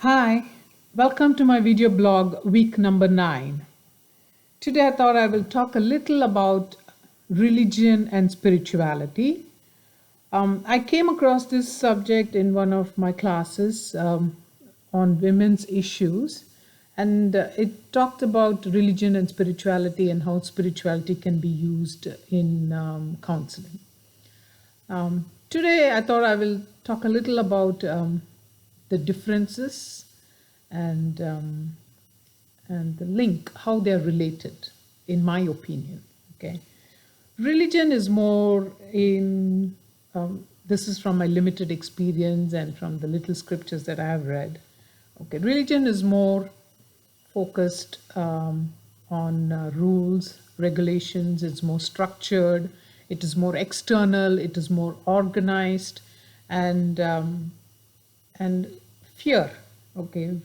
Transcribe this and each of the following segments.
Hi, welcome to my video blog week number 9. Today I thought I will talk a little about religion and spirituality. I came across this subject in one of my classes on women's issues, and it talked about religion and spirituality and how spirituality can be used in counseling. Today, I thought I will talk a little about the differences and and the link, how they are related, in my opinion. Okay, religion is more in. This is from my limited experience and from the little scriptures that I have read. Okay, religion is more focused on rules, regulations. It's more structured. It is more external. It is more organized, and and fear. Okay,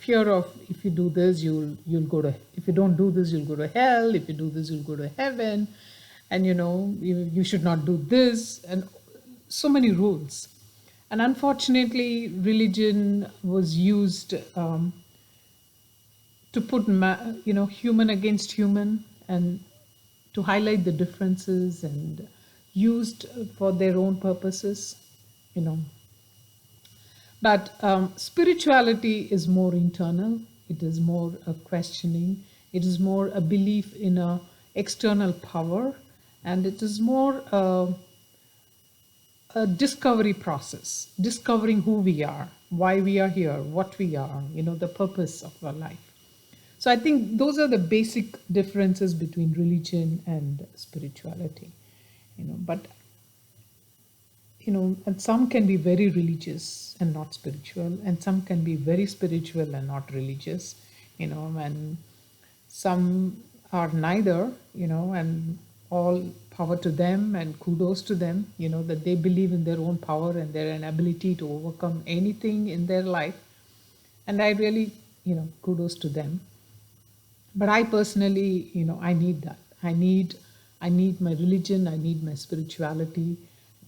fear of if you do this, you'll go to. If you don't do this, you'll go to hell. If you do this, you'll go to heaven, and you should not do this, and so many rules. And unfortunately, religion was used to put human against human and to highlight the differences and used for their own purposes, you know. But spirituality is more internal. It is more a questioning. It is more a belief in a external power, and it is more a discovery process, discovering who we are, why we are here, what we are, the purpose of our life. So I think those are the basic differences between religion and spirituality. But and some can be very religious and not spiritual, and some can be very spiritual and not religious, and some are neither, and all power to them and kudos to them, that they believe in their own power and their ability to overcome anything in their life. And I really, kudos to them. But I personally, I need that. I need my religion. I need my spirituality,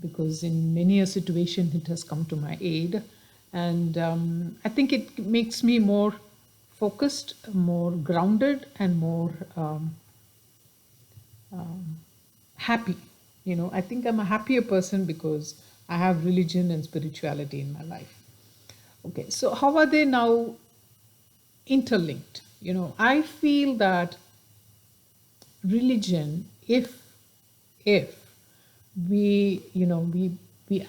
because in many a situation it has come to my aid, and I think it makes me more focused, more grounded, and more happy. I think I'm a happier person because I have religion and spirituality in my life. Okay, so how are they now interlinked? I feel that religion, if we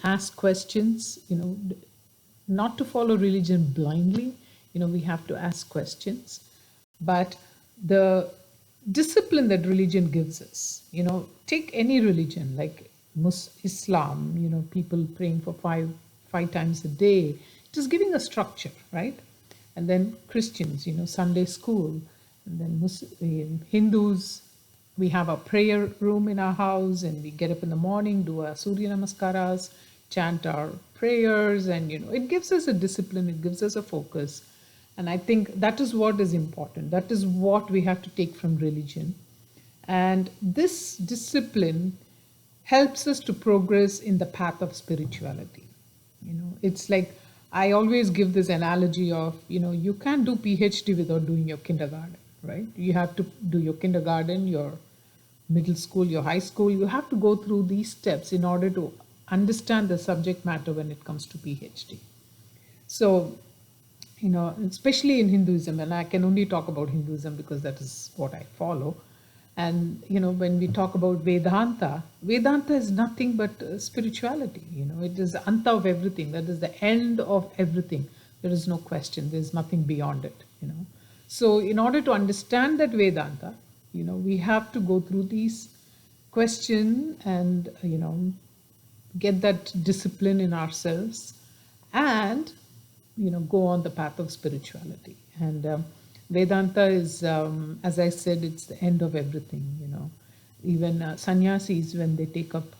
ask questions, not to follow religion blindly, we have to ask questions, but the discipline that religion gives us, take any religion like Islam, people praying for five times a day, it is giving a structure, right? And then Christians, Sunday school, and then Hindus, we have a prayer room in our house, and we get up in the morning, do our Surya Namaskaras, chant our prayers, and it gives us a discipline, it gives us a focus. And I think that is what is important. That is what we have to take from religion. And this discipline helps us to progress in the path of spirituality. It's like I always give this analogy of, you can't do PhD without doing your kindergarten, right? You have to do your kindergarten, your middle school, your high school. You have to go through these steps in order to understand the subject matter when it comes to PhD. So, especially in Hinduism, and I can only talk about Hinduism because that is what I follow. And, when we talk about Vedanta, Vedanta is nothing but spirituality. It is the anta of everything. That is the end of everything. There is no question. There's nothing beyond it, So in order to understand that Vedanta, we have to go through these questions and, get that discipline in ourselves and, go on the path of spirituality. And Vedanta is, as I said, it's the end of everything, Even sannyasis, when they take up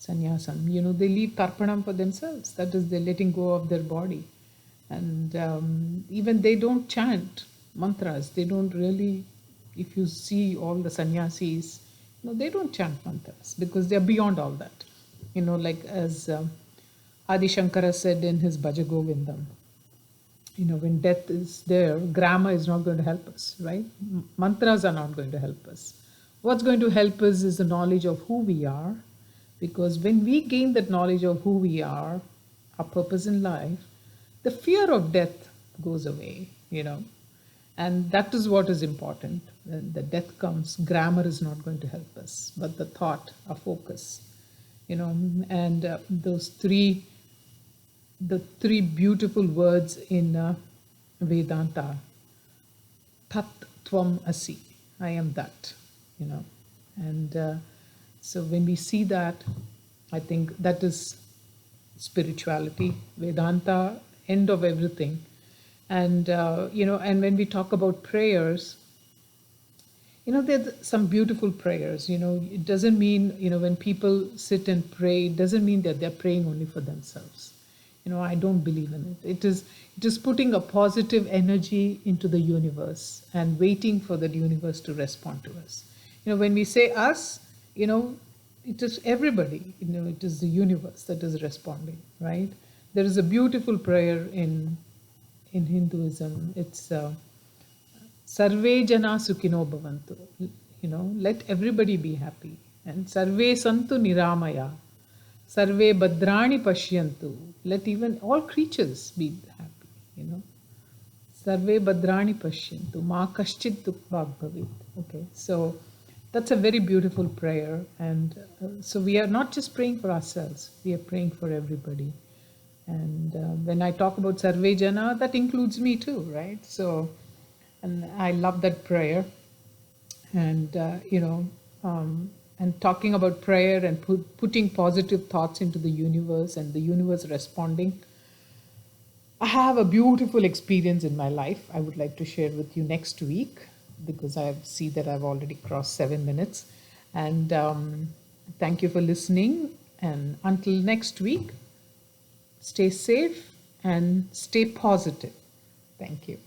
sannyasam, they leave tarpanam for themselves. That is, they're letting go of their body. And even they don't chant mantras. They don't really, if you see all the sannyasis, they don't chant mantras because they're beyond all that. Like as Adi Shankara said in his Bhaja Govindam, When death is there, grammar is not going to help us, right? Mantras are not going to help us. What's going to help us is the knowledge of who we are, because when we gain that knowledge of who we are, our purpose in life, the fear of death goes away. And that is what is important. When the death comes, grammar is not going to help us, but the thought, our focus, and the three beautiful words in Vedanta: Tat Tvam Asi, I am that, you know. And so when we see that, I think that is spirituality, Vedanta, end of everything. And when we talk about prayers, there's some beautiful prayers. It doesn't mean, when people sit and pray, it doesn't mean that they're praying only for themselves. I don't believe in it. It is putting a positive energy into the universe and waiting for that universe to respond to us. When we say us, it is everybody. It is the universe that is responding, right? There is a beautiful prayer in Hinduism. It's Sarve Jana Sukhino Bhavantu. Let everybody be happy. And Sarve Santu Niramaya. Sarve Badrani Pashyantu. Let even all creatures be happy. Sarve Badrani Pashyantu. Ma Kaschid Dukbhag Bhavit. Okay, so that's a very beautiful prayer. And so we are not just praying for ourselves, we are praying for everybody. And when I talk about Sarve Jana, that includes me too, right? So, and I love that prayer. And, and talking about prayer and putting positive thoughts into the universe and the universe responding. I have a beautiful experience in my life I would like to share with you next week, because I see that I've already crossed 7 minutes. And thank you for listening. And until next week, stay safe and stay positive. Thank you.